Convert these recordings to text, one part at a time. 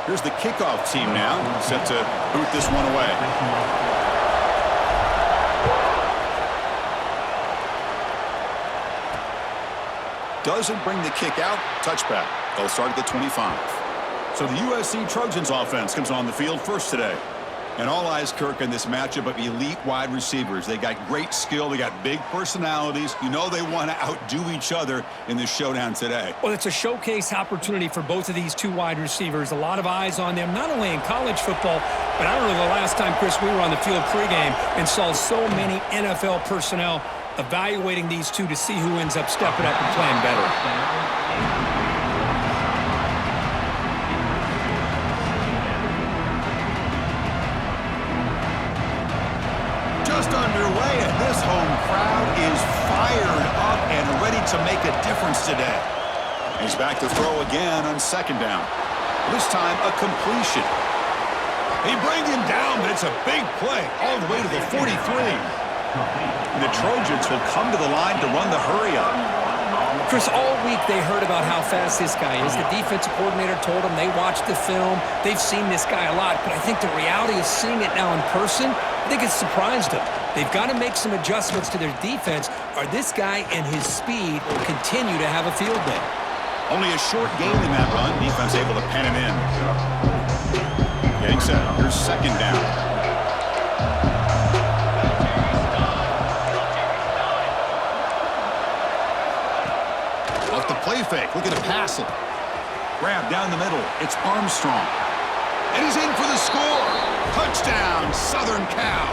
Here's the kickoff team now, set to boot this one away. Doesn't bring the kick out. Touchback. They'll start at the 25. So the USC Trojans offense comes on the field first today. And all eyes, Kirk, in this matchup of elite wide receivers. They got great skill. They got big personalities. You know they want to outdo each other in this showdown today. Well, it's a showcase opportunity for both of these two wide receivers. A lot of eyes on them, not only in college football, but I don't know the last time, Chris, we were on the field pregame and saw so many NFL personnel evaluating these two to see who ends up stepping up and playing better. Just underway, and this home crowd is fired up and ready to make a difference today. He's back to throw again on second down. This time, a completion. He brings him down, but it's a big play all the way to the 43. And the Trojans will come to the line to run the hurry-up. Chris, all week they heard about how fast this guy is. The defensive coordinator told them they watched the film. They've seen this guy a lot, but I think the reality of seeing it now in person, I think it's surprised them. They've got to make some adjustments to their defense, or this guy and his speed will continue to have a field day. Only a short gain in that run. Defense able to pen him in. Getting set. Here's second down. Off the play fake. Looking to pass it. Grab down the middle. It's Armstrong. And he's in for the score. Touchdown, Southern Cal.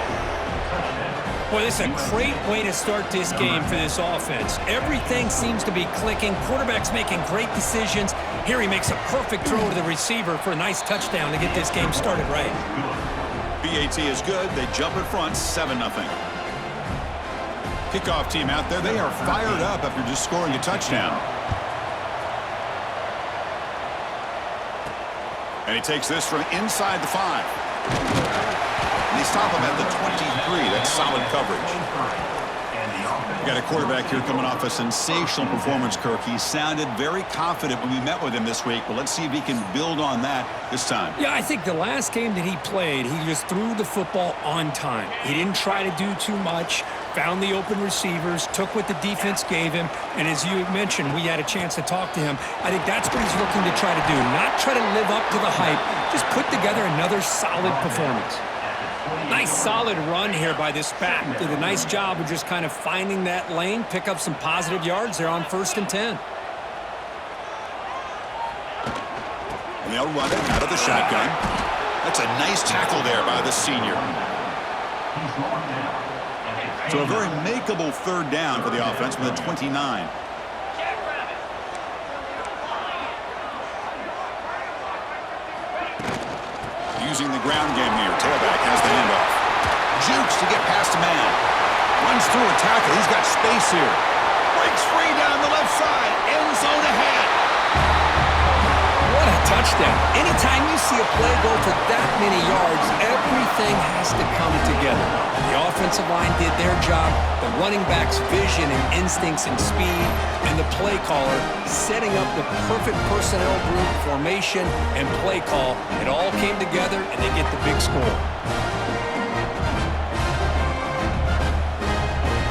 Boy, this is a great way to start this game for this offense. Everything seems to be clicking. Quarterback's making great decisions. Here he makes a perfect throw to the receiver for a nice touchdown to get this game started right. BAT is good. They jump in front, 7-0. Kickoff team out there. They are fired up after just scoring a touchdown. And he takes this from inside the 5. And they stop him at the 23. That's solid coverage. We got a quarterback here coming off a sensational performance, Kirk. He sounded very confident when we met with him this week, but let's see if he can build on that this time. Yeah, I think the last game that he played, he just threw the football on time. He didn't try to do too much, found the open receivers, took what the defense gave him, and as you mentioned, we had a chance to talk to him. I think that's what he's looking to try to do, not try to live up to the hype, just put together another solid performance. Nice solid run here by this back. Did a nice job of just kind of finding that lane, pick up some positive yards there on 1st and 10. And they'll run it out of the shotgun. That's a nice tackle there by the senior. So a very makeable third down for the offense with a 29. Using the ground game here. Tailback has the handoff. Jukes to get past a man. Runs through a tackle. He's got space here. Breaks free down the left side. End zone ahead. What a touchdown. Anytime you see a play go for that many yards, everything has to come together. The offensive line did their job, the running back's vision and instincts and speed, and the play caller setting up the perfect personnel group, formation, and play call. It all came together, and they get the big score.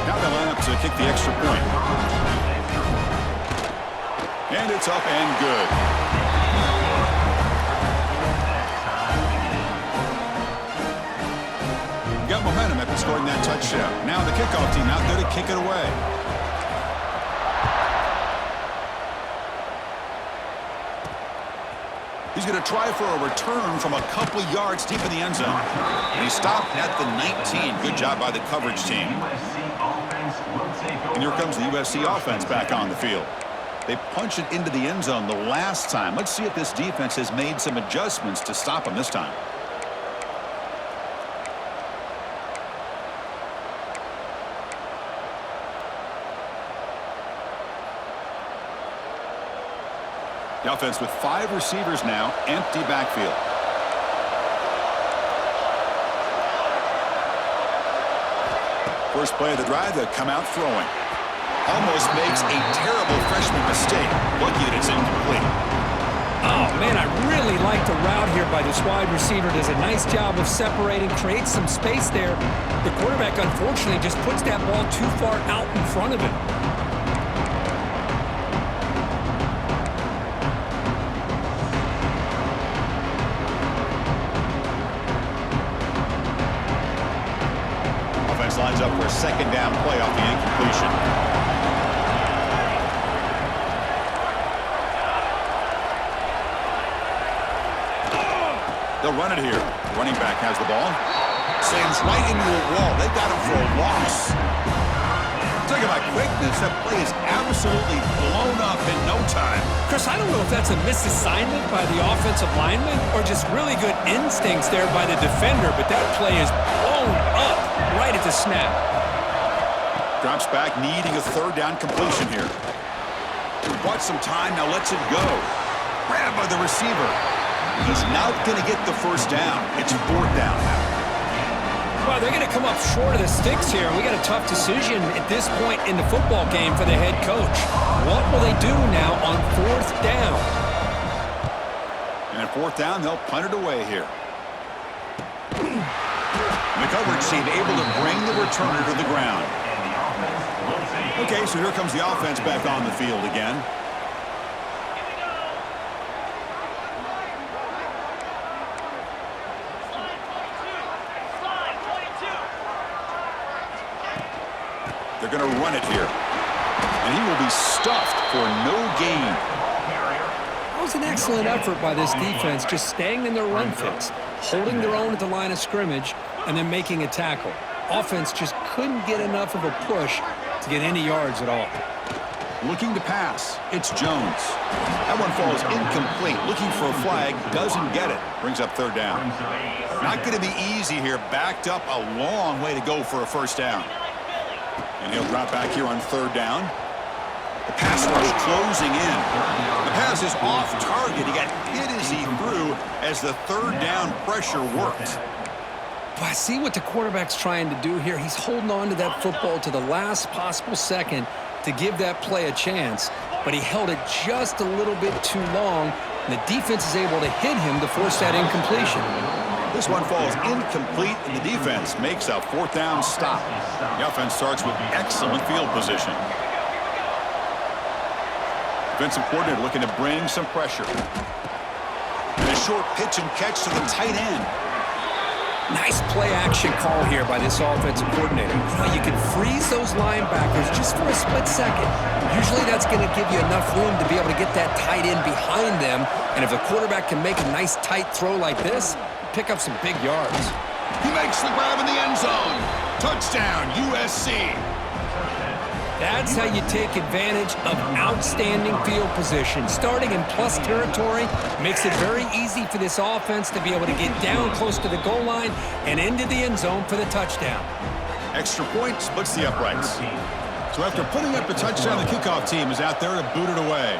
Now they line up to kick the extra point. And it's up and good. Got momentum after scoring that touchdown. Now the kickoff team out there to kick it away. He's going to try for a return from a couple yards deep in the end zone. And he stopped at the 19. Good job by the coverage team. And here comes the USC offense back on the field. They punched it into the end zone the last time. Let's see if this defense has made some adjustments to stop them this time. The offense with 5 receivers now, empty backfield. First play of the drive, they'll come out throwing. Almost makes a terrible freshman mistake. Lucky that it's incomplete. Oh, man, I really really like the route here by this wide receiver. Does a nice job of separating, creates some space there. The quarterback, unfortunately, just puts that ball too far out in front of him. Offense lines up for a second down play off the incompletion. They'll run it here. Running back has the ball. Sends right into a wall. They got him for a loss. Talking about quickness, that play is absolutely blown up in no time. Chris, I don't know if that's a misassignment by the offensive lineman or just really good instincts there by the defender, but that play is blown up right at the snap. Drops back, needing a third down completion here. Bought some time, now lets it go. Grabbed by the receiver. He's not going to get the first down. It's fourth down now. Well, they're going to come up short of the sticks here. We got a tough decision at this point in the football game for the head coach. What will they do now on fourth down? And at fourth down, they'll punt it away here. The coverage team able to bring the returner to the ground. Okay, so here comes the offense back on the field again. They're going to run it here. And he will be stuffed for no gain. That was an excellent effort by this defense, just staying in their run fix, holding their own at the line of scrimmage, and then making a tackle. Offense just couldn't get enough of a push to get any yards at all. Looking to pass. It's Jones. That one falls incomplete. Looking for a flag. Doesn't get it. Brings up third down. Not going to be easy here. Backed up a long way to go for a first down. And he'll drop back here on third down. The pass rush closing in. The pass is off target. He got hit as he threw as the third down pressure worked. But I see what the quarterback's trying to do here. He's holding on to that football to the last possible second to give that play a chance. But he held it just a little bit too long. And the defense is able to hit him to force that incompletion. This one falls incomplete, and the defense makes a fourth down stop. The offense starts with excellent field position. Defensive coordinator looking to bring some pressure. And a short pitch and catch to the tight end. Nice play-action call here by this offensive coordinator. You can freeze those linebackers just for a split second. Usually that's going to give you enough room to be able to get that tight end behind them. And if the quarterback can make a nice tight throw like this, pick up some big yards. He makes the grab in the end zone. Touchdown, USC. That's how you take advantage of outstanding field position. Starting in plus territory makes it very easy for this offense to be able to get down close to the goal line and into the end zone for the touchdown. Extra point splits the uprights. So after putting up the touchdown, the kickoff team is out there to boot it away.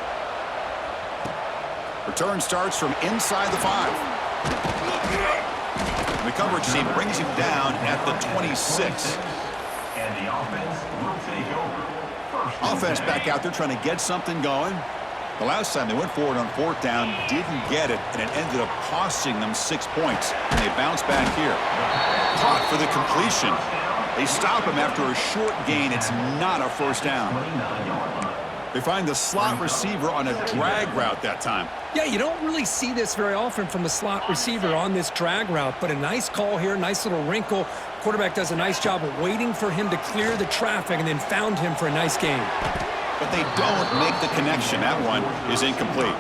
Return starts from inside the 5. The coverage team brings him down at the 26. And the offense will take over. Offense back out there trying to get something going. The last time they went forward on fourth down, didn't get it, and it ended up costing them 6 points. And they bounce back here. Caught for the completion. They stop him after a short gain. It's not a first down. They find the slot receiver on a drag route that time. Yeah, you don't really see this very often from a slot receiver on this drag route, but a nice call here, nice little wrinkle. Quarterback does a nice job of waiting for him to clear the traffic and then found him for a nice gain. But they don't make the connection. That one is incomplete.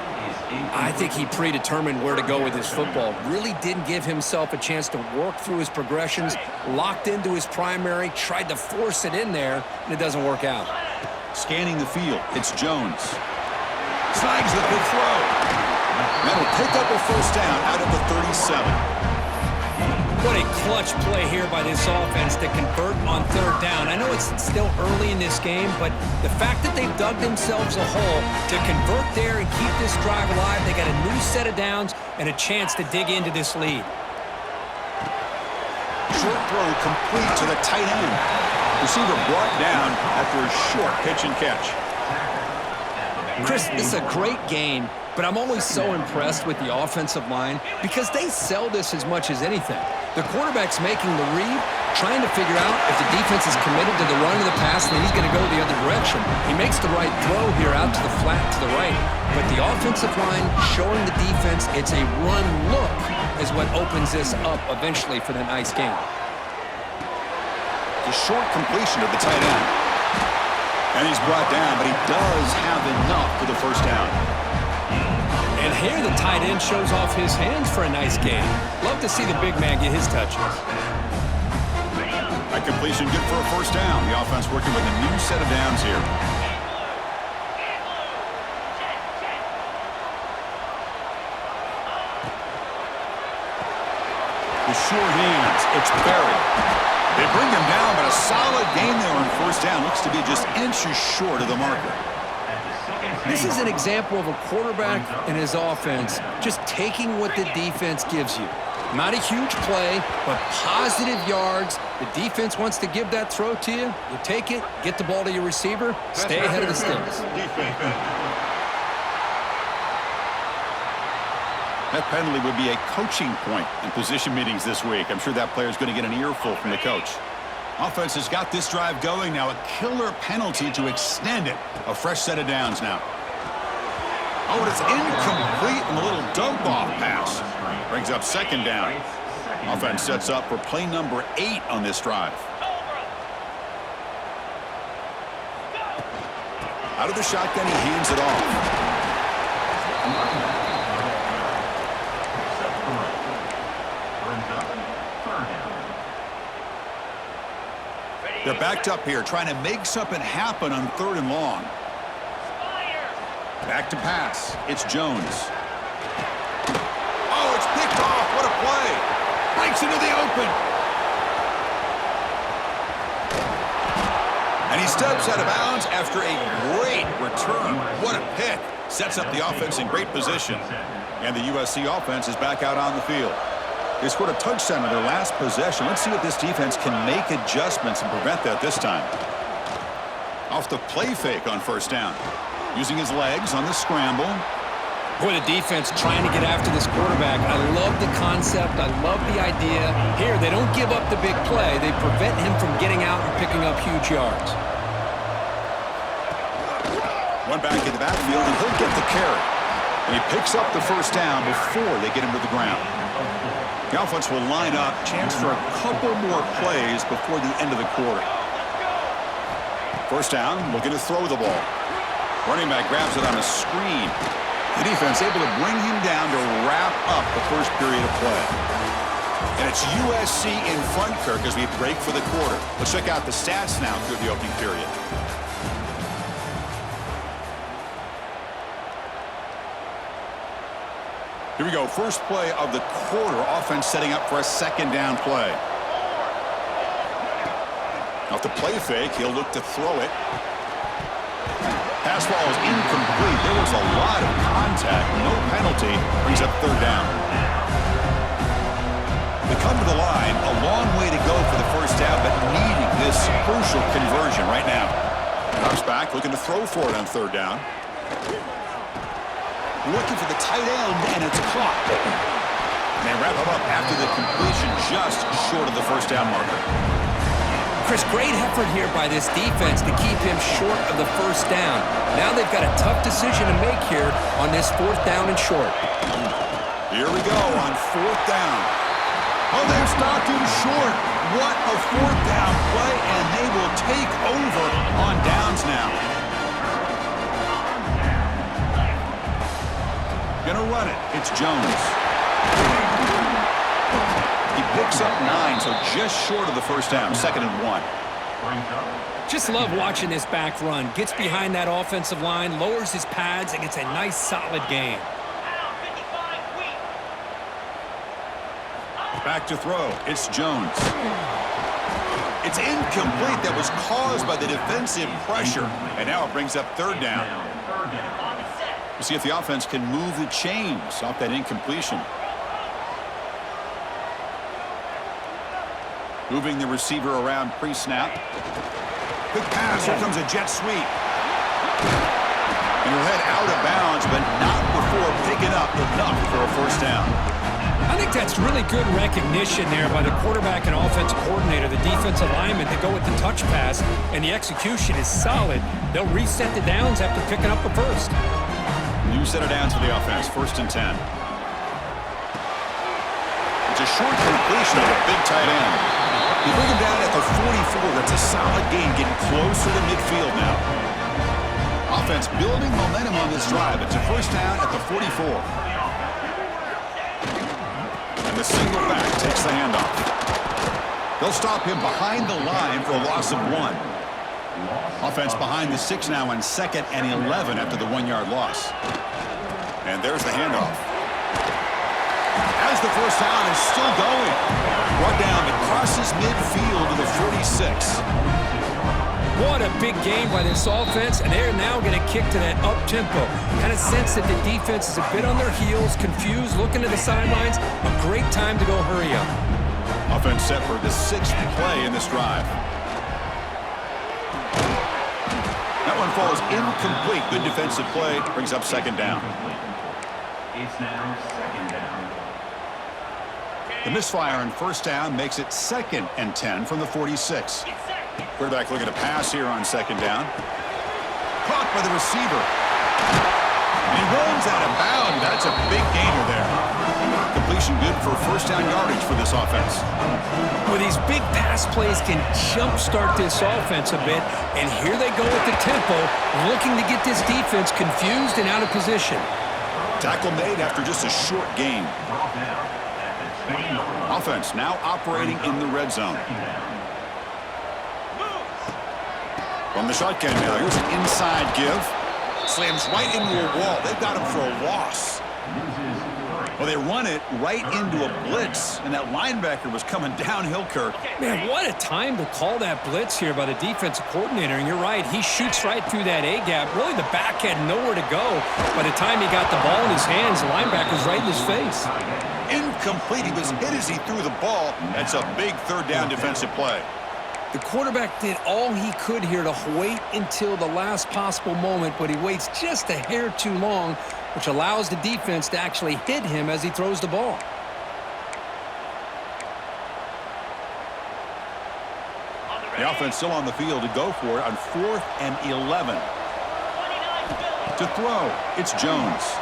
I think he predetermined where to go with his football. Really didn't give himself a chance to work through his progressions, locked into his primary, tried to force it in there, and it doesn't work out. Scanning the field, it's Jones. Snags the good throw. That'll pick up a first down out of the 37. What a clutch play here by this offense to convert on third down. I know it's still early in this game, but the fact that they've dug themselves a hole to convert there and keep this drive alive, they got a new set of downs and a chance to dig into this lead. Short throw complete to the tight end. Receiver brought down after a short pitch and catch. Chris, this is a great game, but I'm always so impressed with the offensive line because they sell this as much as anything. The quarterback's making the read, trying to figure out if the defense is committed to the run or the pass, and then he's going to go the other direction. He makes the right throw here out to the flat to the right, but the offensive line showing the defense it's a run look is what opens this up eventually for the nice game. The short completion of the tight end. And he's brought down, but he does have enough for the first down. And here the tight end shows off his hands for a nice gain. Love to see the big man get his touches. That completion good for a first down. The offense working with a new set of downs here. The short hands. It's Barry. They bring him down, but a solid gain there on first down. Looks to be just inches short of the marker. This is an example of a quarterback and his offense just taking what the defense gives you. Not a huge play, but positive yards. The defense wants to give that throw to you. You take it, get the ball to your receiver, stay ahead of the sticks. That penalty would be a coaching point in position meetings this week. I'm sure that player is going to get an earful from the coach. Offense has got this drive going now. A killer penalty to extend it. A fresh set of downs now. Oh, and it's incomplete in the little dump-off pass. Brings up second down. Offense sets up for play number 8 on this drive. Out of the shotgun, he hands it off. They're backed up here, trying to make something happen on 3rd and long. Back to pass. It's Jones. Oh, it's picked off. What a play. Breaks into the open. And he steps out of bounds after a great return. What a pick. Sets up the offense in great position. And the USC offense is back out on the field. They scored a touchdown on their last possession. Let's see if this defense can make adjustments and prevent that this time. Off the play fake on first down. Using his legs on the scramble. Boy, the defense trying to get after this quarterback. I love the concept. I love the idea. Here, they don't give up the big play. They prevent him from getting out and picking up huge yards. One back in the backfield, and he'll get the carry. And he picks up the first down before they get him to the ground. The offense will line up. Chance for a couple more plays before the end of the quarter. First down, looking to throw the ball. Running back grabs it on a screen. The defense able to bring him down to wrap up the first period of play. And it's USC in front, Kirk, as we break for the quarter. Let's check out the stats now through the opening period. Here we go. First play of the quarter. Offense setting up for a second down play. Off the play fake, he'll look to throw it. Pass ball is incomplete. There was a lot of contact. No penalty. Brings up third down. They come to the line. A long way to go for the first down, but needing this crucial conversion right now. Drops back, looking to throw for it on third down. Looking for the tight end, and it's caught. And they wrap him up after the completion just short of the first down marker. Chris, great effort here by this defense to keep him short of the first down. Now they've got a tough decision to make here on this 4th down and short. Here we go on 4th down. Oh, they've stopped him short. What a 4th down play, and they will take over on downs now. Gonna run it. It's Jones. He picks up 9, so just short of the first down. 2nd and 1. Just love watching this back run. Gets behind that offensive line, lowers his pads, and gets a nice solid gain. Back to throw. It's Jones. It's incomplete. That was caused by the defensive pressure. And now it brings up third down. We'll see if the offense can move the chains off that incompletion. Moving the receiver around pre-snap. Quick pass. Here comes a jet sweep. And He'll head out of bounds, but not before picking up enough for a first down. I think that's really good recognition there by the quarterback and offensive coordinator, the defensive lineman, to go with the touch pass, and the execution is solid. They'll reset the downs after picking up the first. New set of downs for the offense, 1st and 10. It's a short completion of a big tight end. You bring him down at the 44. That's a solid gain, getting closer to midfield now. Offense building momentum on this drive. It's a first down at the 44. And the single back takes the handoff. They'll stop him behind the line for a loss of 1. Offense behind the 6 now on 2nd and 11 after the 1-yard loss. And there's the handoff. As the first down is still going. Brought down, it crosses midfield to the 46. What a big game by this offense, and they're now going to kick to that up-tempo. Kind of sense that the defense is a bit on their heels, confused, looking to the sidelines. A great time to go hurry up. Offense set for the 6th play in this drive. That one falls incomplete. Good defensive play. Brings up 2nd down. It's now 2nd down. The misfire on 1st down makes it 2nd and 10 from the 46. Quarterback looking to pass here on 2nd down. Caught by the receiver. And he rolls out of bounds. That's a big gainer there. Completion good for first down yardage for this offense. Well, these big pass plays can jumpstart this offense a bit, and here they go with the tempo, looking to get this defense confused and out of position. Tackle made after just a short gain. Offense now operating in the red zone. From the shotgun now, here's an inside give. Slams right into a wall. They've got him for a loss. Well, they run it right into a blitz, and that linebacker was coming downhill, Kirk. Man, what a time to call that blitz here by the defensive coordinator. And you're right, he shoots right through that A-gap. Really, the back had nowhere to go. By the time he got the ball in his hands, the linebacker's right in his face. Incomplete. He was hit as he threw the ball. That's a big 3rd down defensive play. The quarterback did all he could here to wait until the last possible moment, but he waits just a hair too long, which allows the defense to actually hit him as he throws the ball. The offense still on the field to go for it on 4th and 11. To throw, it's Jones.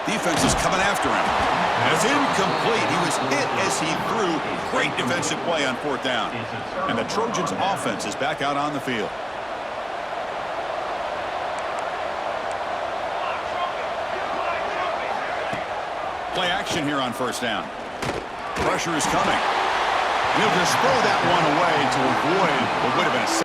Defense is coming after him. And it's incomplete. He was hit as he threw. Great defensive play on 4th down. And the Trojans' offense is back out on the field. Play action here on 1st down. Pressure is coming. He'll just throw that one away to avoid what would have been a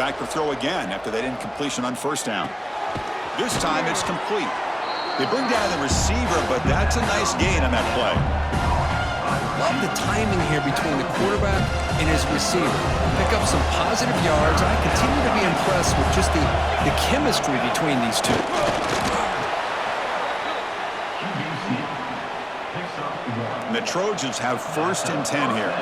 back to throw again after that incompletion on first down. This time it's complete. They bring down the receiver, but that's a nice gain on that play. Love the timing here between the quarterback and his receiver. Pick up some positive yards. I continue to be impressed with just the chemistry between these two. And the Trojans have 1st and 10 here.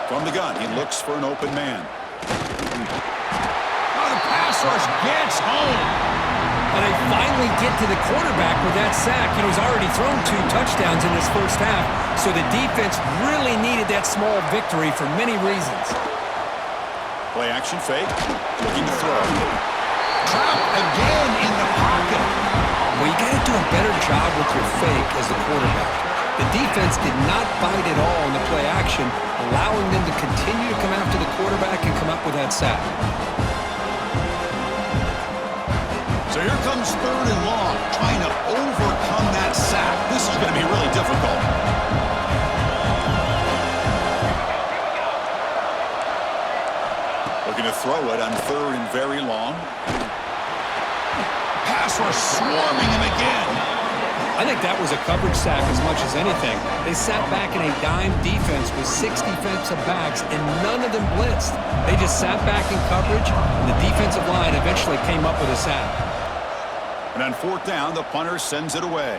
From the gun, he looks for an open man. Oh, the pass rush gets home. And they finally get to the quarterback with that sack. You know, he's already thrown 2 touchdowns in this first half, so the defense really needed that small victory for many reasons. Play action fake, looking to throw. Trapped again in the pocket. Well, you got to do a better job with your fake as the quarterback. The defense did not bite at all in the play action, allowing them to continue to come after the quarterback and come up with that sack. So here comes 3rd and long, trying to overcome that sack. This is going to be really difficult. Looking to throw it on 3rd and very long. Pass rush swarming him again. I think that was a coverage sack as much as anything. They sat back in a dime defense with 6 defensive backs, and none of them blitzed. They just sat back in coverage, and the defensive line eventually came up with a sack. And on 4th down, the punter sends it away.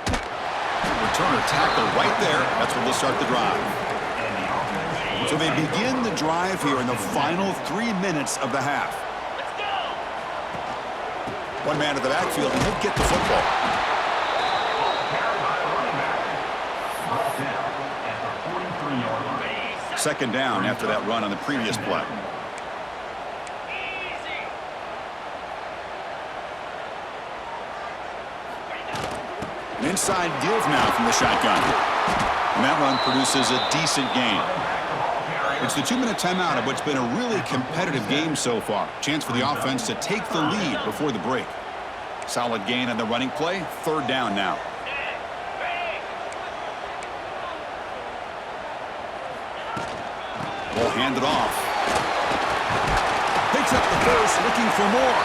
Returner tackle right there. That's where they'll start the drive. So they begin the drive here in the final 3 minutes of the half. One man to the backfield, and he'll get the football. 2nd down after that run on the previous play. An inside give now from the shotgun. And that run produces a decent gain. It's the 2-minute timeout of what's been a really competitive game so far. Chance for the offense to take the lead before the break. Solid gain on the running play. 3rd down now. Ball handed off. Picks up the first, looking for more.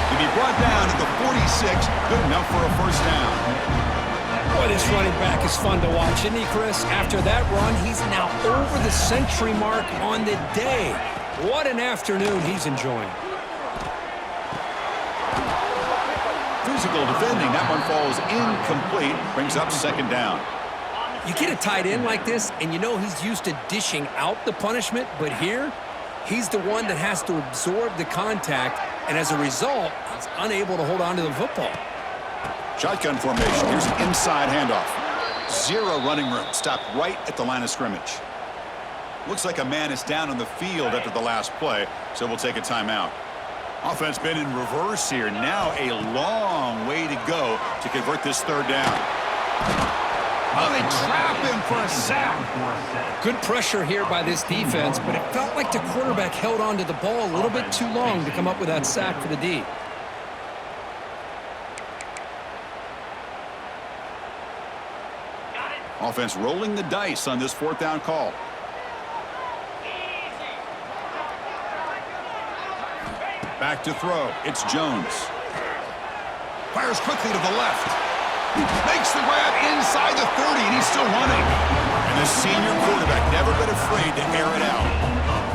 To be brought down at the 46, good enough for a 1st down. Boy, this running back is fun to watch, isn't he, Chris? After that run, he's now over the century mark on the day. What an afternoon he's enjoying. Physical defending. That one falls incomplete. Brings up 2nd down. You get a tight end like this, and you know he's used to dishing out the punishment, but here, he's the one that has to absorb the contact, and as a result, he's unable to hold on to the football. Shotgun formation. Here's an inside handoff. 0 running room. Stopped right at the line of scrimmage. Looks like a man is down on the field after the last play, so we'll take a timeout. Offense been in reverse here. Now a long way to go to convert this 3rd down. Oh, they trap him for a sack. Good pressure here by this defense, but it felt like the quarterback held on to the ball a little bit too long to come up with that sack for the D. Offense rolling the dice on this 4th down call. Back to throw. It's Jones. Fires quickly to the left. Makes the grab inside the 30, and he's still running. And the senior quarterback never been afraid to air it out.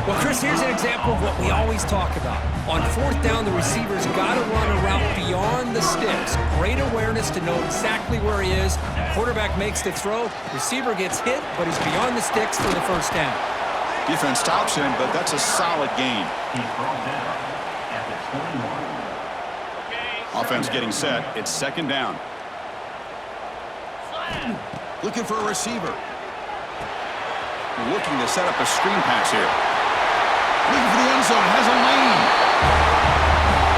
Well, Chris, here's an example of what we always talk about. On 4th down, the receiver's got to run a route beyond the sticks. Great awareness to know exactly where he is. Quarterback makes the throw. Receiver gets hit, but he's beyond the sticks for the 1st down. Defense stops him, but that's a solid gain. He's brought down at the 21. Offense getting set. It's 2nd down. Looking for a receiver. Looking to set up a screen pass here. Looking for the end zone. Has a lane.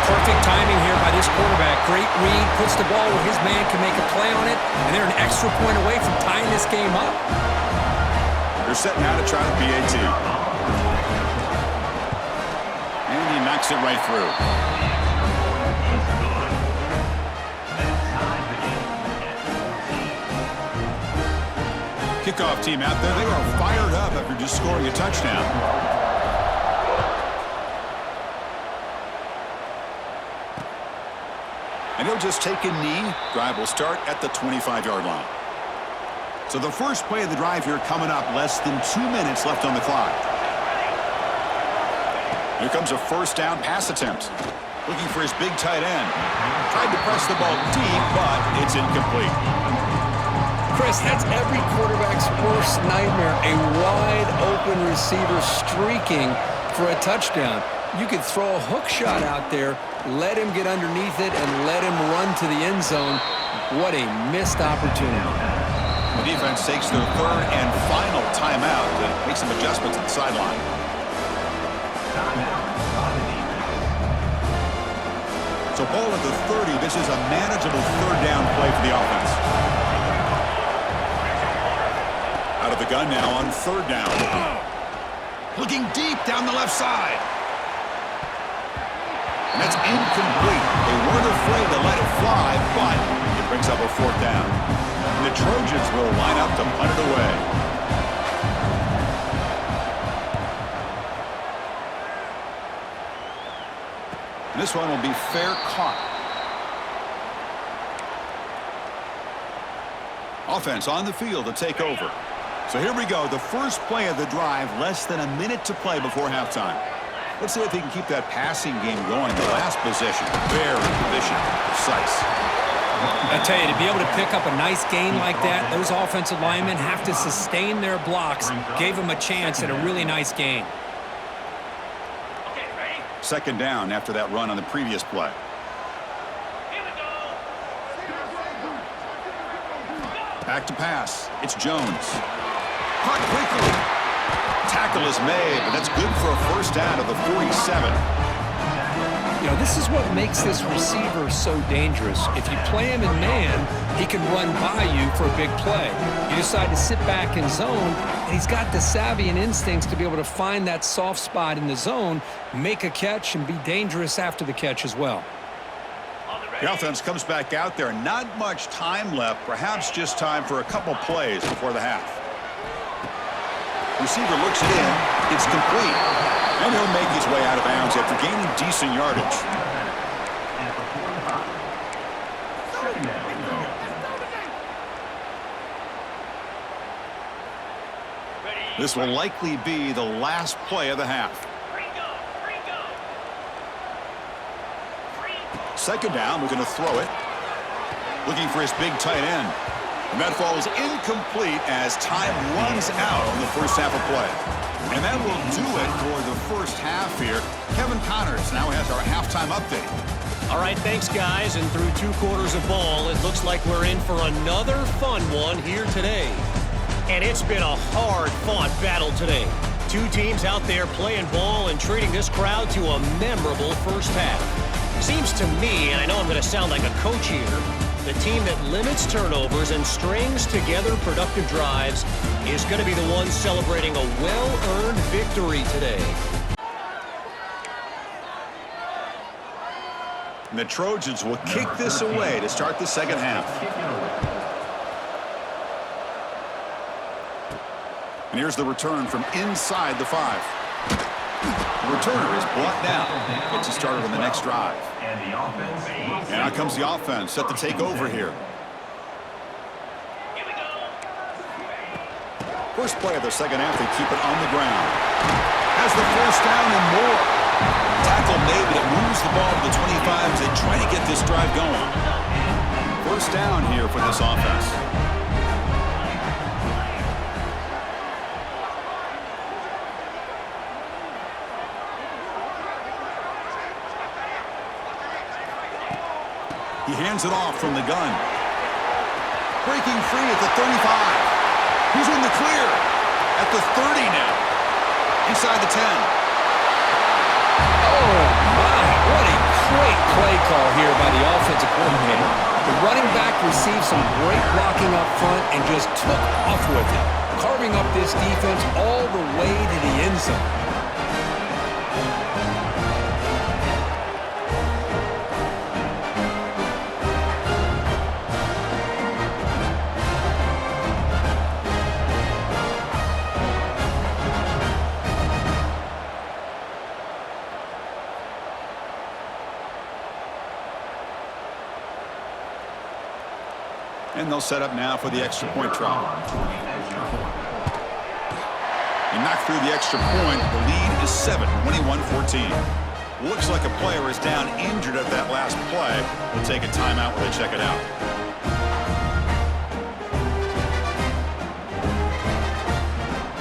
Perfect timing here by this quarterback. Great read. Puts the ball where his man can make a play on it. And they're an extra point away from tying this game up. They're setting out to try the PAT. And he knocks it right through. Kickoff team out there, they are fired up after just scoring a touchdown. And he'll just take a knee. Drive will start at the 25-yard line. So the first play of the drive here coming up, less than 2 minutes left on the clock. Here comes a first down pass attempt. Looking for his big tight end. Tried to press the ball deep, but it's incomplete. Chris, that's every quarterback's worst nightmare, a wide-open receiver streaking for a touchdown. You could throw a hook shot out there, let him get underneath it, and let him run to the end zone. What a missed opportunity. The defense takes their third and final timeout to make some adjustments at the sideline. So ball at the 30. This is a manageable third down play for the offense. Out of the gun now on third down. Looking deep down the left side. And that's incomplete. They weren't afraid to let it fly, but it brings up a fourth down. And the Trojans will line up to punt it away. And this one will be fair caught. Offense on the field to take over. So here we go. The first play of the drive, less than a minute to play before halftime. Let's see if he can keep that passing game going. The last possession, very efficient, precise. I tell you, to be able to pick up a nice gain like that, those offensive linemen have to sustain their blocks. Gave them a chance at a really nice gain. Second down after that run on the previous play. Back to pass. It's Jones. Caught quickly. Tackle is made, but that's good for a first down of the 47. You know, this is what makes this receiver so dangerous. If you play him in man, he can run by you for a big play. You decide to sit back in zone, and he's got the savvy and instincts to be able to find that soft spot in the zone, make a catch, and be dangerous after the catch as well. The offense comes back out there. Not much time left. Perhaps just time for a couple plays before the half. Receiver looks it in. It's complete. And he'll make his way out of bounds after gaining decent yardage. This will likely be the last play of the half. Second down, we're going to throw it. Looking for his big tight end. And that falls incomplete as time runs out in the first half of play. And that will do it for the first half here. Kevin Connors now has our halftime update. All right, thanks, guys. And through 2 quarters of ball, it looks like we're in for another fun one here today. And it's been a hard-fought battle today. 2 teams out there playing ball and treating this crowd to a memorable first half. Seems to me, and I know I'm going to sound like a coach here, the team that limits turnovers and strings together productive drives is going to be the one celebrating a well-earned victory today. And the Trojans will kick this away to start the second half. And here's the return from inside the 5. The returner is brought down. Gets us started on the next drive. And out comes the offense set to take over here. First play of the second half, they keep it on the ground. Has the first down and more. Tackle made, but it moves the ball to the 25 as they try to get this drive going. First down here for this offense. He hands it off from the gun. Breaking free at the 35. He's in the clear at the 30 now. Inside the 10. Oh, my. What a great play call here by the offensive coordinator. The running back received some great blocking up front and just took off with it, carving up this defense all the way to the end zone. And they'll set up now for the extra point try. He knocked through the extra point. The lead is 7, 21-14. Looks like a player is down injured at that last play. We'll take a timeout while they check it out.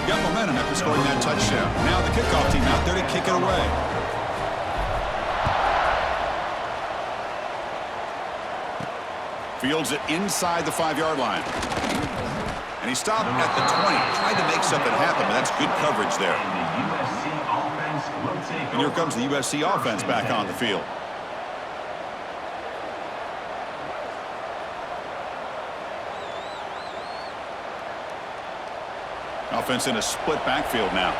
Got momentum after scoring that touchdown. Now the kickoff team out there to kick it away. Fields it inside the 5-yard line. And he stopped at the 20. Tried to make something happen, but that's good coverage there. And here comes the USC offense back on the field. Offense in a split backfield now.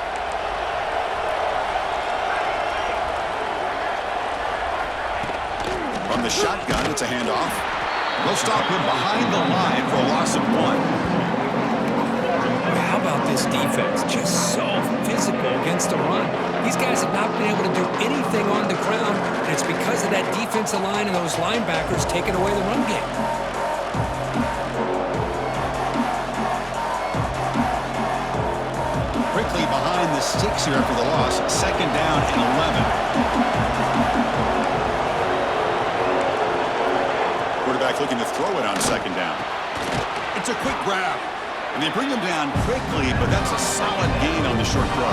From the shotgun, it's a handoff. They'll stop him behind the line for a loss of 1. How about this defense? Just so physical against the run. These guys have not been able to do anything on the ground, and it's because of that defensive line and those linebackers taking away the run game. Quickly behind the sticks here after the loss. 2nd down and 11. Quarterback looking to throw it on 2nd down. It's a quick grab. And they bring him down quickly, but that's a solid gain on the short throw.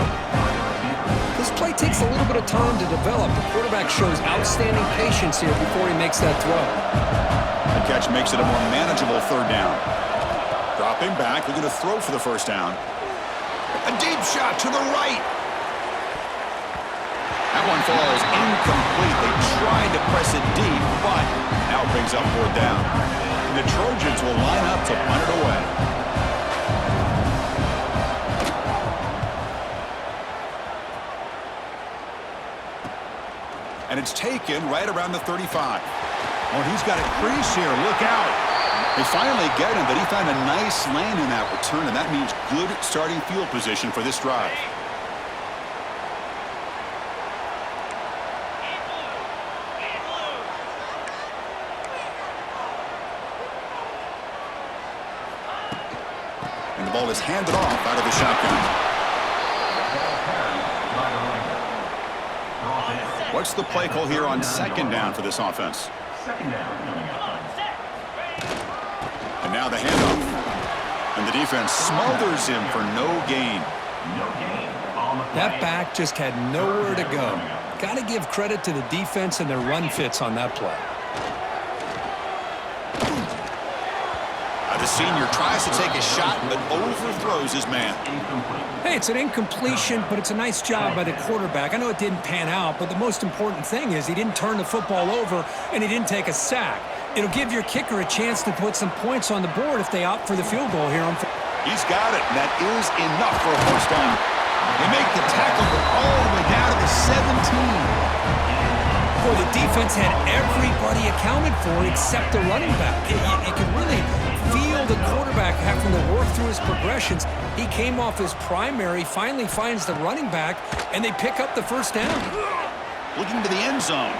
This play takes a little bit of time to develop. The quarterback shows outstanding patience here before he makes that throw. The catch makes it a more manageable 3rd down. Dropping back, looking to throw for the 1st down. A deep shot to the right. That one falls incomplete. They tried to press it deep, but now it brings up 4th down. And the Trojans will line up to punt it away. And it's taken right around the 35. Oh, he's got a crease here. Look out. They finally get him, but he found a nice lane in that return, and that means good starting field position for this drive. And the ball is handed off out of the shotgun. What's the play call here on 2nd down for this offense? 2nd down. And now the handoff. And the defense smothers him for no gain. That back just had nowhere to go. Got to give credit to the defense and their run fits on that play. The senior tries to take a shot, but overthrows his man. Hey, it's an incompletion, but it's a nice job by the quarterback. I know it didn't pan out, but the most important thing is he didn't turn the football over and he didn't take a sack. It'll give your kicker a chance to put some points on the board if they opt for the field goal here. He's got it, and that is enough for a 1st down. They make the tackle, but all the way down to the 17. Well, the defense had everybody accounted for except the running back. You can really feel the quarterback having to work through his progressions. He came off his primary, finally finds the running back, and they pick up the 1st down. Looking to the end zone.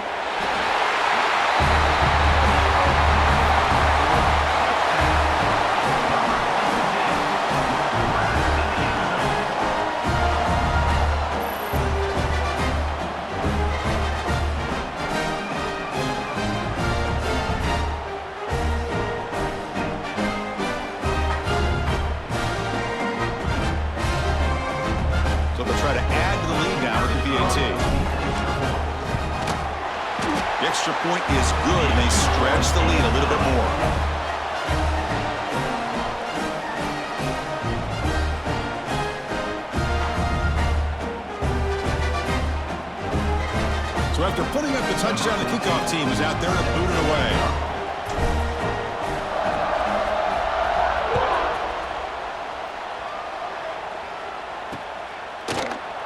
The extra point is good, and they stretch the lead a little bit more. So after putting up the touchdown, the kickoff team is out there to boot it away.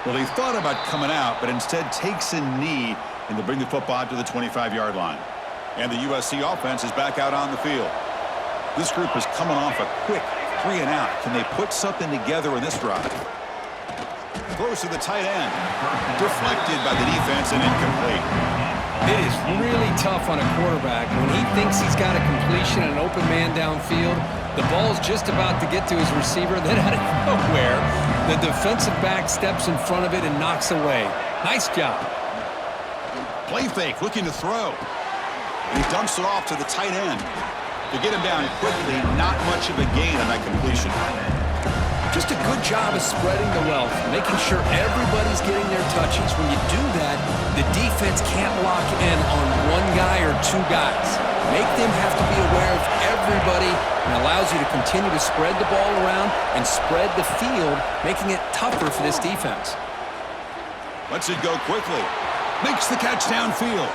Well, he thought about coming out, but instead takes a knee, and they'll bring the football out to the 25-yard line. And the USC offense is back out on the field. This group is coming off a quick 3-and-out. Can they put something together in this drive? Throws to the tight end. Deflected by the defense and incomplete. It is really tough on a quarterback when he thinks he's got a completion and an open man downfield. The ball's just about to get to his receiver. Then out of nowhere, the defensive back steps in front of it and knocks away. Nice job. Play fake, looking to throw. And he dumps it off to the tight end. To get him down quickly, not much of a gain on that completion. Just a good job of spreading the wealth, making sure everybody's getting their touches. When you do that, the defense can't lock in on one guy or two guys. Make them have to be aware of everybody and allows you to continue to spread the ball around and spread the field, making it tougher for this defense. Lets it go quickly. Makes the catch downfield.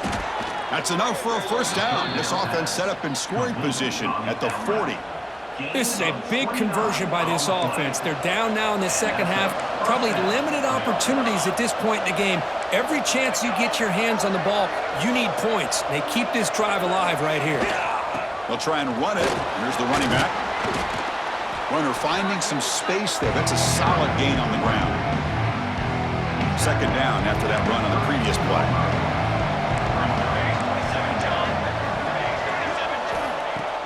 That's enough for a first down. This offense set up in scoring position at the 40. This is a big conversion by this offense. They're down now in the second half. Probably limited opportunities at this point in the game. Every chance you get your hands on the ball, you need points. They keep this drive alive right here. They'll try and run it. Here's the running back. Runner finding some space there. That's a solid gain on the ground. Second down after that run on the previous play.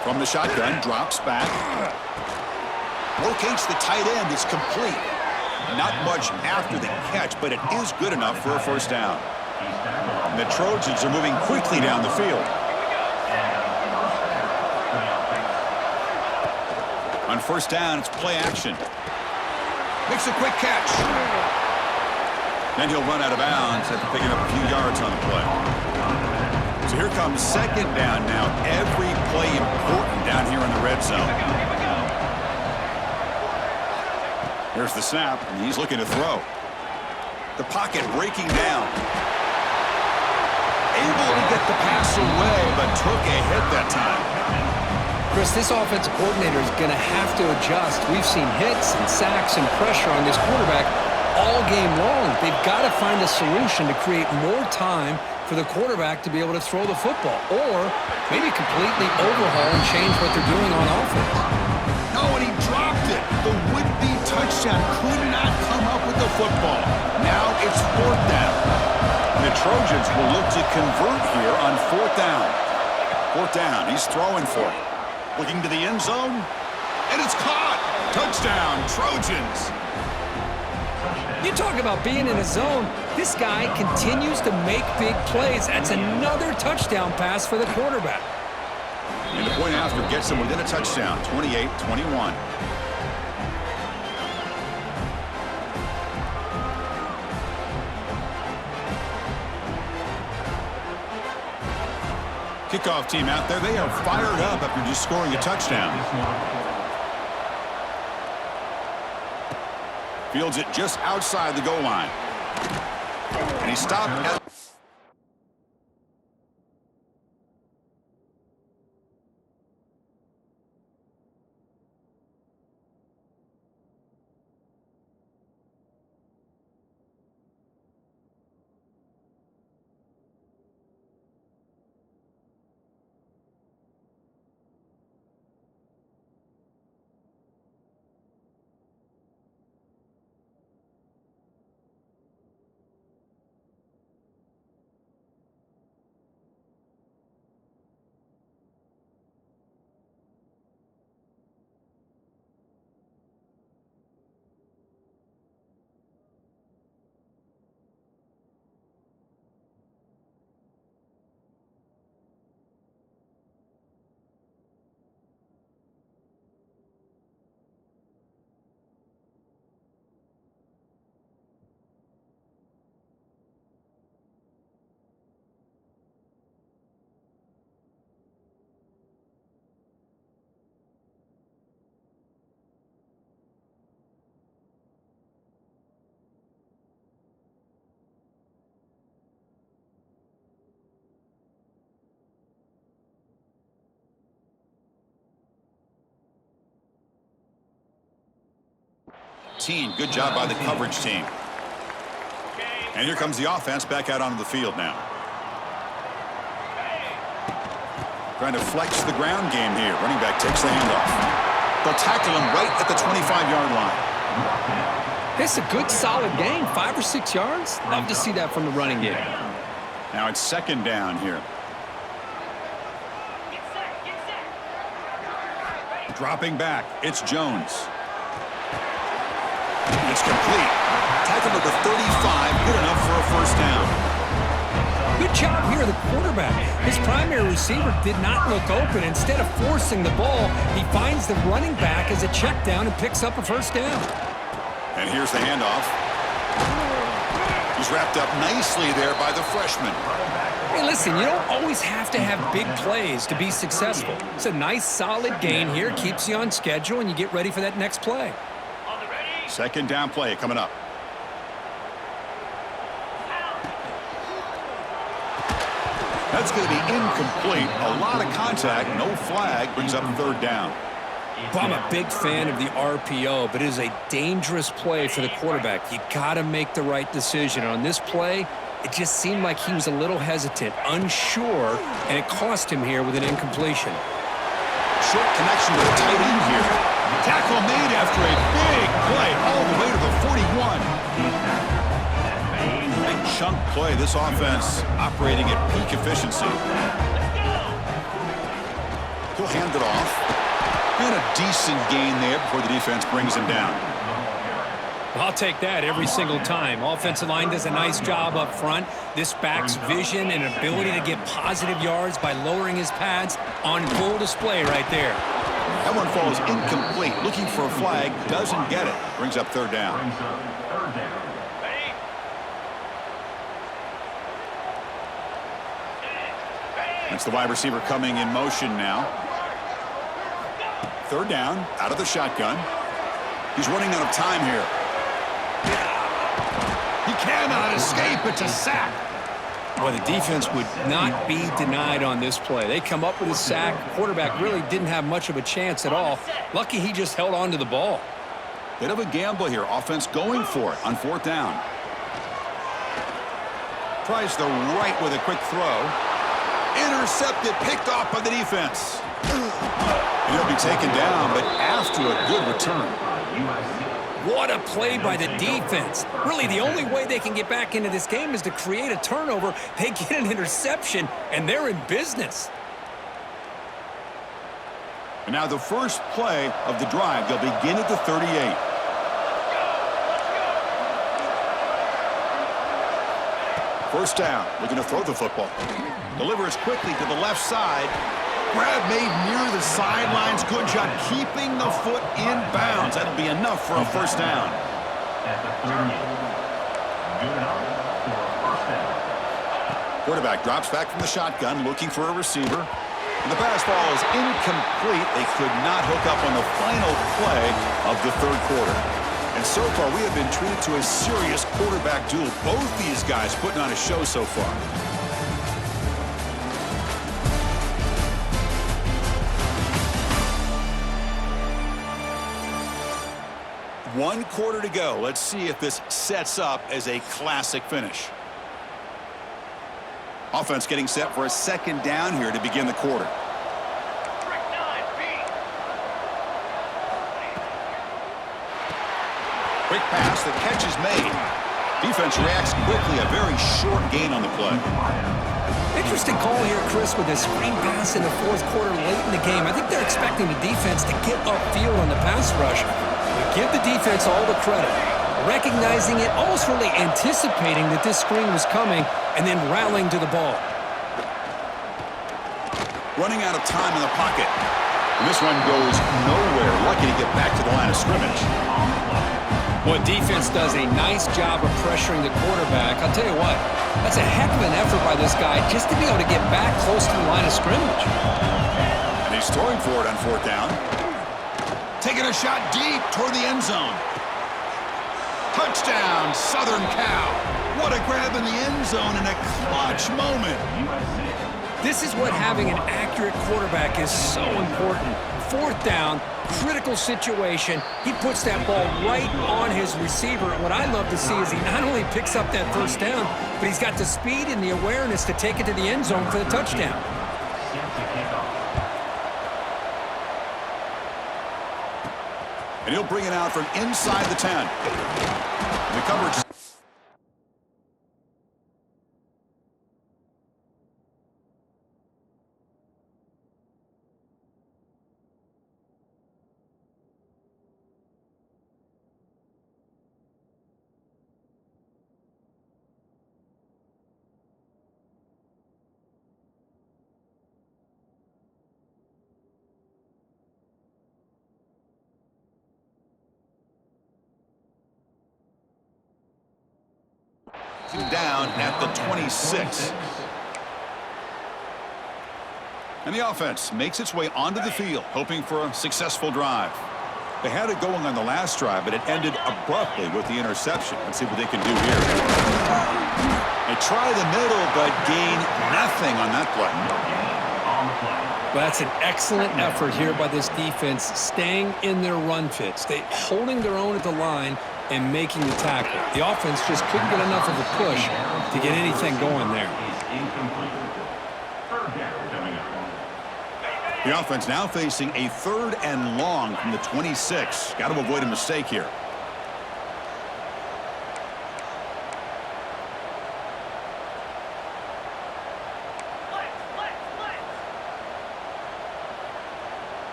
From the shotgun, drops back. Locates the tight end. It's complete. Not much after the catch, but it is good enough for a first down. And the Trojans are moving quickly down the field. On first down, it's play action. Makes a quick catch. Then he'll run out of bounds after picking up a few yards on the play. So here comes second down now. Every play important down here in the red zone. Here's the snap, and he's looking to throw. The pocket breaking down. Able to get the pass away, but took a hit that time. Chris, this offensive coordinator is going to have to adjust. We've seen hits and sacks and pressure on this quarterback all game long. They've got to find a solution to create more time for the quarterback to be able to throw the football, or maybe completely overhaul and change what they're doing on offense. No, and he dropped it. The would-be touchdown could not come up with the football. Now it's fourth down. And the Trojans will look to convert here on fourth down. Fourth down, he's throwing for it. Looking to the end zone, and it's caught. Touchdown, Trojans. You talk about being in a zone. This guy continues to make big plays. That's another touchdown pass for the quarterback. And the point after gets them within a touchdown, 28-21. Kickoff team out there, they are fired up after just scoring a touchdown. Fields it just outside the goal line. And he stopped at... Good job by the coverage team. And here comes the offense back out onto the field now. Trying to flex the ground game here. Running back takes the handoff. They'll tackle him right at the 25-yard line. It's a good, solid game. 5 or 6 yards. Love to see that from the running game. Now it's second down here. Dropping back, it's Jones. It's complete. Tackle at the 35, good enough for a first down. Good job here, the quarterback. His primary receiver did not look open. Instead of forcing the ball, he finds the running back as a check down and picks up a first down. And here's the handoff. He's wrapped up nicely there by the freshman. Hey, listen, you don't always have to have big plays to be successful. It's a nice, solid gain here, keeps you on schedule, and you get ready for that next play. Second down play coming up. That's going to be incomplete. A lot of contact, no flag, brings up third down. Well, I'm a big fan of the RPO, but it is a dangerous play for the quarterback. You got to make the right decision. On this play, it just seemed like he was a little hesitant, unsure, and it cost him here with an incompletion. Short connection to the tight end here. Tackle made after a big play all the way to the 41. Big chunk play. This offense operating at peak efficiency. He'll hand it off. And a decent gain there before the defense brings him down. I'll take that every single time. Offensive line does a nice job up front. This back's vision and ability to get positive yards by lowering his pads on full display right there. That one falls incomplete. Looking for a flag, doesn't get it. Brings up third down. That's the wide receiver coming in motion now. Third down, out of the shotgun. He's running out of time here. He cannot escape. It's a sack. Well, the defense would not be denied on this play. They come up with a sack. Quarterback really didn't have much of a chance at all. Lucky he just held on to the ball. Bit of a gamble here. Offense going for it on fourth down. Tries the right with a quick throw. Intercepted, picked off by the defense. He'll be taken down, but after a good return. What a play by the defense. Really, the only way they can get back into this game is to create a turnover. They get an interception, and they're in business. And now the first play of the drive. They'll begin at the 38. First down, looking to throw the football. Delivers quickly to the left side. Grab made near the sidelines. Good job keeping the foot in bounds. That'll be enough for a first down. Quarterback drops back from the shotgun, looking for a receiver. And the pass ball is incomplete. They could not hook up on the final play of the third quarter. And so far, we have been treated to a serious quarterback duel. Both these guys putting on a show so far. One quarter to go. Let's see if this sets up as a classic finish. Offense getting set for a second down here to begin the quarter. Quick pass, the catch is made. Defense reacts quickly, a very short gain on the play. Interesting call here, Chris, with this screen pass in the fourth quarter late in the game. I think they're expecting the defense to get upfield on the pass rush. But give the defense all the credit. Recognizing it, almost really anticipating that this screen was coming, and then rallying to the ball. Running out of time in the pocket. And this one goes nowhere. Lucky to get back to the line of scrimmage. Well, defense does a nice job of pressuring the quarterback. I'll tell you what, that's a heck of an effort by this guy just to be able to get back close to the line of scrimmage. And he's throwing for it on fourth down. Taking a shot deep toward the end zone. Touchdown, Southern Cal. What a grab in the end zone in a clutch moment. This is what having an accurate quarterback is so important. Fourth down, critical situation. He puts that ball right on his receiver. And what I love to see is he not only picks up that first down, but he's got the speed and the awareness to take it to the end zone for the touchdown. And he'll bring it out from inside the 10. The coverage. Down at the 26. And the offense makes its way onto the field, hoping for a successful drive. They had it going on the last drive, but it ended abruptly with the interception. Let's see what they can do here. They try the middle, but gain nothing on that play. Well, that's an excellent effort here by this defense, staying in their run fits. They holding their own at the line and making the tackle. The offense just couldn't get enough of a push to get anything going there. The offense now facing a 3rd and long from the 26. Got to avoid a mistake here.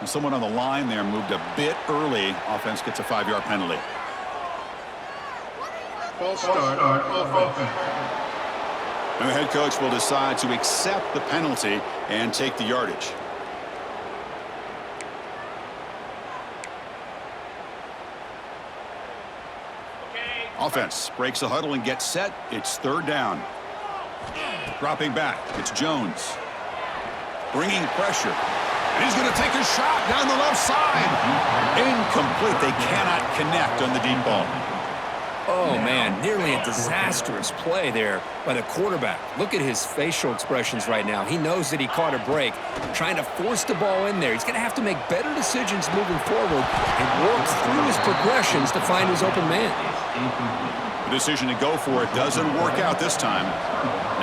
Someone on the line there moved a bit early. Offense gets a 5-yard penalty. False start of offense. And the head coach will decide to accept the penalty and take the yardage. Offense breaks the huddle and gets set. It's 3rd down. Dropping back, it's Jones. Bringing pressure. And he's going to take a shot down the left side. Incomplete. They cannot connect on the deep ball. Oh, man, nearly a disastrous play there by the quarterback. Look at his facial expressions right now. He knows that he caught a break, trying to force the ball in there. He's going to have to make better decisions moving forward and work through his progressions to find his open man. The decision to go for it doesn't work out this time.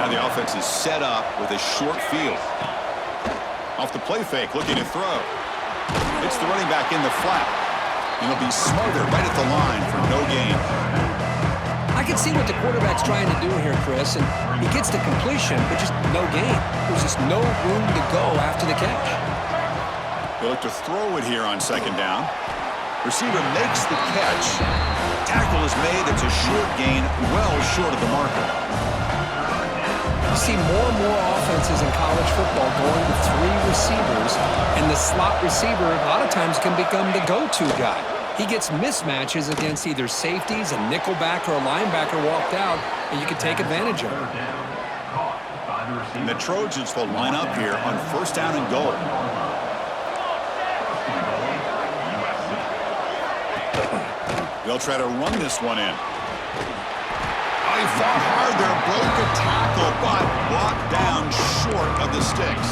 Now the offense is set up with a short field. Off the play fake, looking to throw. It's the running back in the flat. And he'll be smothered right at the line for no gain. I can see what the quarterback's trying to do here, Chris, and he gets the completion, but just no gain. There's just no room to go after the catch. They'll look to throw it here on 2nd down. Receiver makes the catch. Tackle is made. It's a short gain, well short of the marker. You see more and more offenses in college football going to 3 receivers, and the slot receiver a lot of times can become the go-to guy. He gets mismatches against either safeties, a nickelback, or a linebacker walked out, and you can take advantage of it. And the Trojans will line up here on 1st down and goal. They'll try to run this one in. Oh, he fought hard there, broke a tackle, but brought down short of the sticks.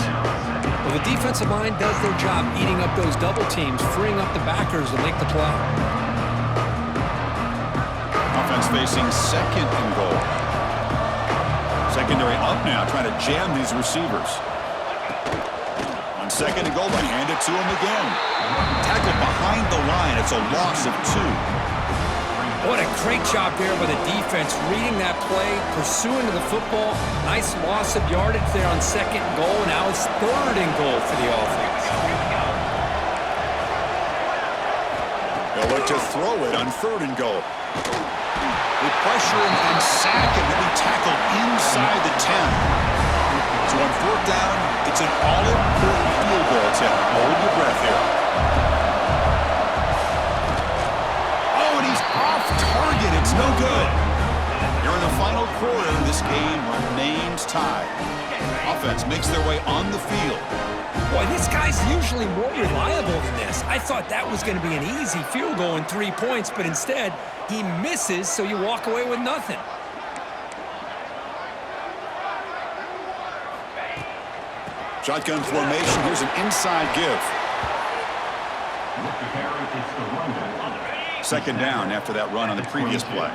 Well, the defensive line does their job eating up those double teams, freeing up the backers to make the play. Offense facing 2nd and goal. Secondary up now, trying to jam these receivers. On 2nd and goal, they hand it to him again. Tackle behind the line. It's a loss of 2. What a great job there by the defense, reading that play, pursuing to the football. Nice loss of yardage there on 2nd and goal. Now it's 3rd and goal for the offense. They'll look to throw it on 3rd and goal. They pressure him and sack him. He'll be tackled inside the 10. So on 4th down, it's an all-important field goal attempt. Hold your breath here. Target, it's no good. Here in the final quarter, this game remains tied. Offense makes their way on the field. Boy, this guy's usually more reliable than this. I thought that was going to be an easy field goal in 3 points, but instead, he misses, so you walk away with nothing. Shotgun formation, here's an inside give. 2nd down after that run on the previous play.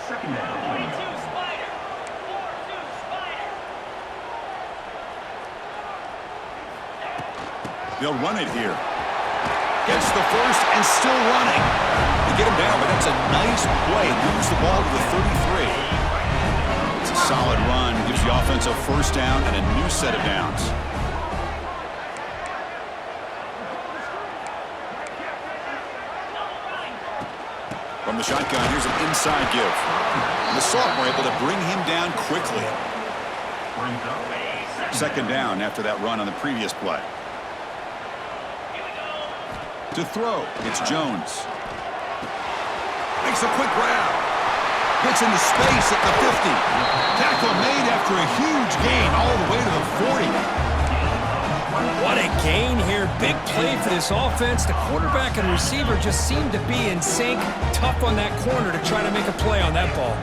2nd down. They'll run it here. Gets the first and still running. They get him down, but that's a nice play. Moves the ball to the 33. It's a solid run. Gives the offense a 1st down and a new set of downs. From the shotgun, here's an inside give. And the sophomore able to bring him down quickly. Second down after that run on the previous play. To throw, it's Jones. Makes a quick grab. Gets into space at the 50. Tackle made after a huge gain all the way to the 40. What a gain here. Big play for this offense. The quarterback and receiver just seem to be in sync. Tough on that corner to try to make a play on that ball.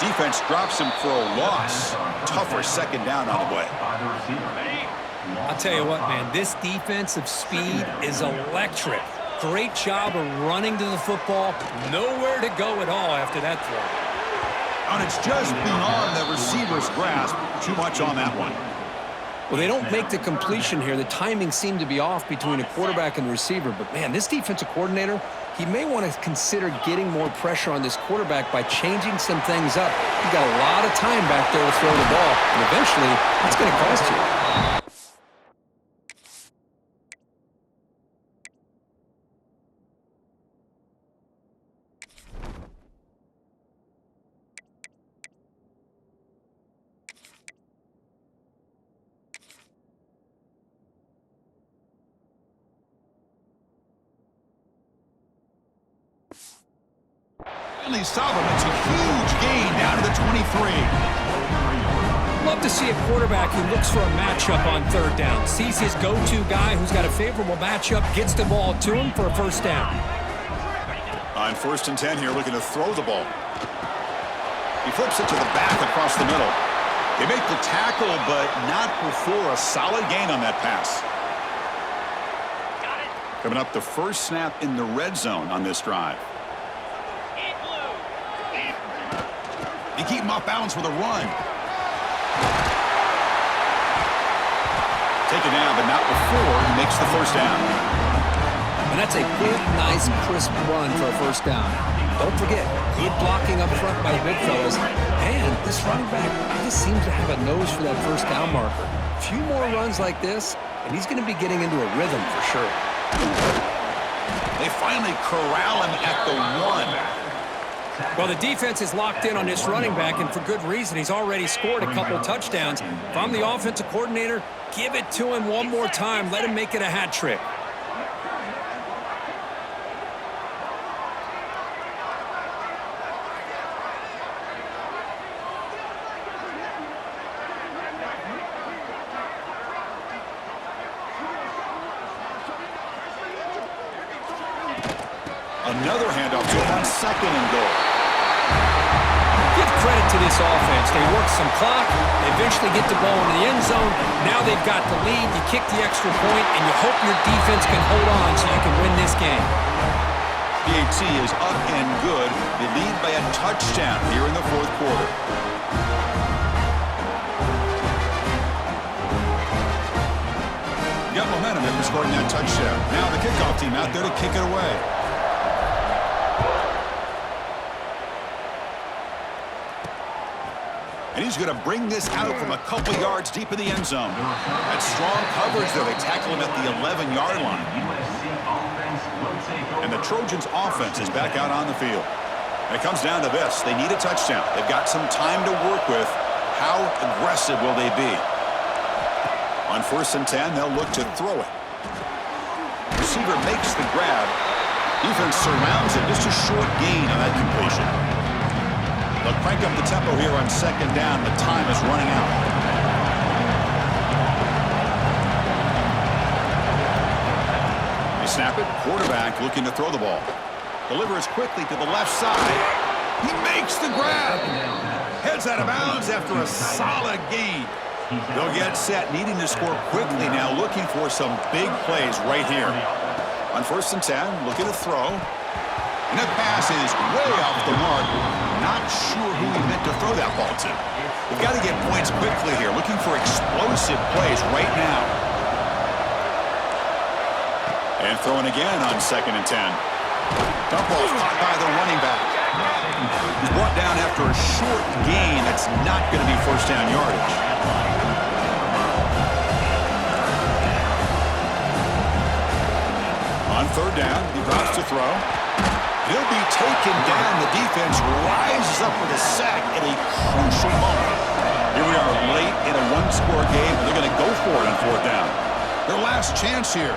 Defense drops him for a loss. Tougher second down on the way. I'll tell you what, man, this defensive speed is electric. Great job of running to the football. Nowhere to go at all after that throw. And it's just beyond the receiver's grasp. Too much on that one. Well, they don't make the completion here. The timing seemed to be off between a quarterback and the receiver. But, man, this defensive coordinator, he may want to consider getting more pressure on this quarterback by changing some things up. He got a lot of time back there to throw the ball, and eventually it's going to cost you. Finally, Solomon makes a huge gain down to the 23. Love to see a quarterback who looks for a matchup on third down. Sees his go-to guy who's got a favorable matchup, gets the ball to him for a first down. On 1st and 10 here, looking to throw the ball. He flips it to the back across the middle. They make the tackle, but not before a solid gain on that pass. Coming up, the first snap in the red zone on this drive. They keep him off balance with a run. Taken down, but not before he makes the first down. And that's a good, nice, crisp run for a first down. Don't forget, good blocking up front by the big fellas. And this running back just seems to have a nose for that first down marker. A few more runs like this, and he's going to be getting into a rhythm for sure. They finally corral him at the 1. Well, the defense is locked in on this running back, and for good reason. He's already scored a couple touchdowns. If I'm the offensive coordinator, give it to him one more time. Let him make it a hat trick. Another handoff to him on 2nd and goal. Give credit to this offense. They work some clock. They eventually get the ball into the end zone. Now they've got the lead. You kick the extra point, and you hope your defense can hold on so you can win this game. PAT is up and good. They lead by a touchdown here in the 4th quarter. Got momentum after scoring that touchdown. Now the kickoff team out there to kick it away. And he's going to bring this out from a couple yards deep in the end zone. That's strong coverage, though. They tackle him at the 11-yard line. And the Trojans' offense is back out on the field. And it comes down to this. They need a touchdown. They've got some time to work with. How aggressive will they be? On 1st and 10, they'll look to throw it. Receiver makes the grab. Defense surrounds it. Just a short gain on that completion. They'll crank up the tempo here on 2nd down. The time is running out. They snap it. Quarterback looking to throw the ball. Delivers quickly to the left side. He makes the grab. Heads out of bounds after a solid gain. They'll get set, needing to score quickly now, looking for some big plays right here. On 1st and 10, looking to throw. And that pass is way off the mark. Not sure who he meant to throw that ball to. We've got to get points quickly here. Looking for explosive plays right now. And throwing again on 2nd and 10. Dump ball is caught by the running back. He's brought down after a short gain. That's not going to be first down yardage. On 3rd down, he drops to throw. He'll be taken down. The defense rises up with a sack at a crucial moment. Here we are late in a one-score game. They're going to go for it on fourth down. Their last chance here.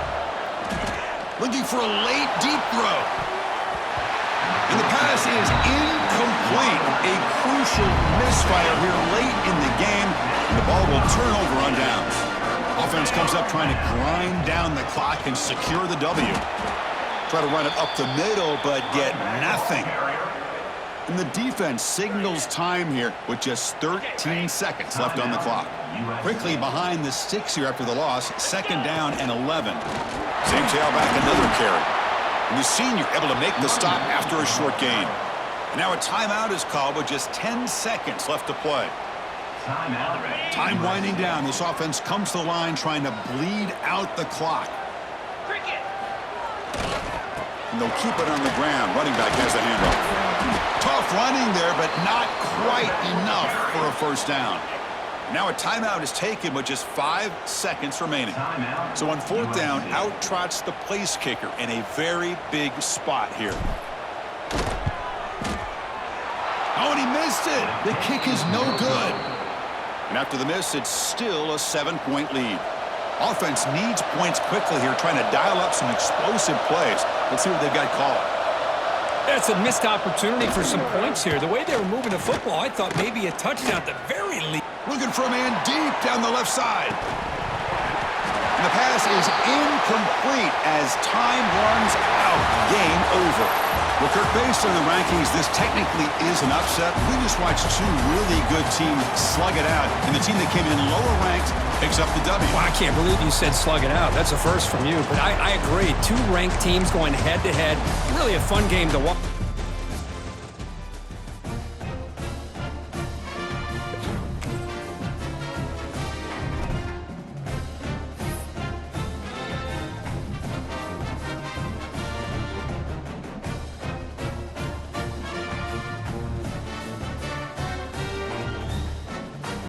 Looking for a late, deep throw. And the pass is incomplete. A crucial misfire here late in the game. And the ball will turn over on downs. Offense comes up trying to grind down the clock and secure the W. Try to run it up the middle, but get nothing. And the defense signals time here with just 13 seconds left on the clock. Quickly behind the sticks here after the loss, second down and 11. Same tailback, another carry. And the senior able to make the stop after a short gain. And now a timeout is called with just 10 seconds left to play. Time winding down. This offense comes to the line trying to bleed out the clock. And they'll keep it on the ground. Running back has the handoff. Tough running there, but not quite enough for a first down. Now a timeout is taken with just 5 seconds remaining. So on fourth down, out trots the place kicker in a very big spot here. Oh, and he missed it. The kick is no good. And after the miss, it's still a 7-point lead. Offense needs points quickly here, trying to dial up some explosive plays. Let's see what they've got called. That's a missed opportunity for some points here. The way they were moving the football, I thought maybe a touchdown at the very least. Looking for a man deep down the left side. And the pass is incomplete as time runs out. Game over. Well, Kirk, based on the rankings, this technically is an upset. We just watched two really good teams slug it out, and the team that came in lower ranked picks up the W. Well, I can't believe you said slug it out. That's a first from you, but I agree. Two ranked teams going head-to-head. Really a fun game to watch.